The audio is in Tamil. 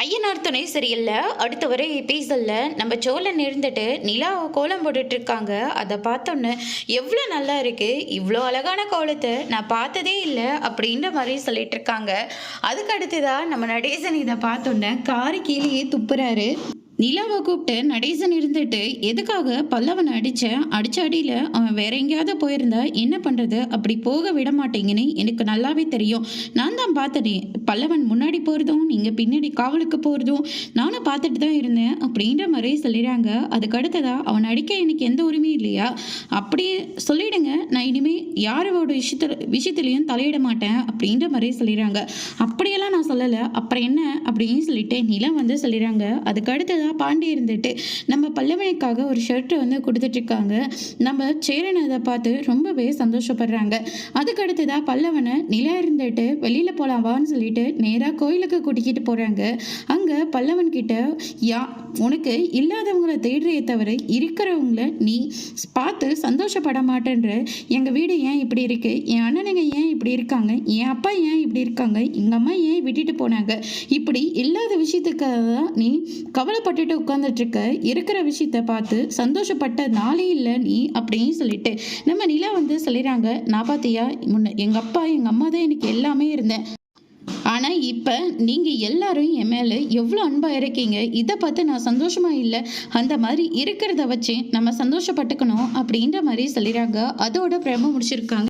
ஐயனார் துணை சரியில்லை. அடுத்து வர எபிசோட்ல நம்ம சோழன் இருந்துட்டு நிலா கோலம் போட்டுட்டு இருக்காங்க. அதை பார்த்தோன்னே எவ்வளோ நல்லா இருக்கு, இவ்வளோ அழகான கோலத்தை நான் பார்த்ததே இல்லை அப்படின்ற மாதிரி சொல்லிட்டு இருக்காங்க. அதுக்கு அடுத்ததான் நம்ம நடேசன் இதை பார்த்தோன்னே காரி கீழேயே துப்புறாரு. நிலாவை கூப்பிட்டு நடேசன் இருந்துட்டு எதுக்காக பல்லவனை அடிச்ச அடியில் அவன் வேற எங்கேயாவது போயிருந்தா என்ன பண்ணுறது, அப்படி போக விட மாட்டேங்கன்னு எனக்கு நல்லாவே தெரியும். நான் தான் பார்த்தனே, பல்லவன் முன்னாடி போகிறதும் நீங்கள் பின்னாடி காவலுக்கு போகிறதும் நானும் பார்த்துட்டு தான் இருந்தேன் அப்படின்ற மாதிரி சொல்லிடுறாங்க. அதுக்கு அடுத்ததா அவன் அடிக்க எனக்கு எந்த உரிமையும் இல்லையா, அப்படியே சொல்லிடுங்க, நான் இனிமேல் யாரோட விஷயத்துலையும் தலையிட மாட்டேன் அப்படின்ற மாதிரி சொல்லிடுறாங்க. அப்படியெல்லாம் நான் சொல்லலை, அப்புறம் என்ன அப்படின்னு சொல்லிட்டு நிலம் வந்து சொல்லிடுறாங்க. அதுக்கு அடுத்ததா பாண்டி இருந்துட்டு நம்ம பல்லவனுக்காக ஒரு ஷர்ட் வந்து கொடுத்துட்டு இருக்காங்க. நம்ம சேரன் அதை பார்த்து ரொம்பவே சந்தோஷப்படுறாங்க. அதுக்கு அடுத்ததா பல்லவனை நிலா இருந்துட்டு வெளியில போலாம் வான்னு சொல்லிட்டு நேராக கோயிலுக்கு கூட்டிக்கிட்டு போறாங்க. அங்க பல்லவன் கிட்ட உனக்கு இல்லாதவங்களை தேடுறையே தவிர இருக்கிறவங்கள நீ பார்த்து சந்தோஷப்பட மாட்டேன்ற, எங்க வீடு ஏன் இப்படி இருக்கு, என் அண்ணனுங்க ஏன் இப்படி இருக்காங்க, என் அப்பா ஏன் இப்படி இருக்காங்க, எங்க அம்மா ஏன் விட்டுட்டு போனாங்க, இப்படி இல்லாத விஷயத்துக்காக தான் நீ கவலைப்பட்டுட்டு உட்கார்ந்துட்டு இருக்க, இருக்கிற விஷயத்த பார்த்து சந்தோஷப்பட்ட நாளே இல்லை நீ அப்படின்னு சொல்லிட்டு நம்ம நிலா வந்து சொல்லிடுறாங்க. நான் பார்த்தியா, முன்ன எங்க அப்பா எங்க அம்மா தான் எனக்கு எல்லாமே இருந்தேன், ஆனால் இப்போ நீங்கள் எல்லாரும் என் மேலே எவ்வளோ அன்பாக இருக்கீங்க, இதை பார்த்து நான் சந்தோஷமாக இல்லை, அந்த மாதிரி இருக்கிறத வச்சு நம்ம சந்தோஷப்பட்டுக்கணும் அப்படின்ற மாதிரி சொல்லிடுறாங்க. அதோட பிரேம முடிச்சிருக்காங்க.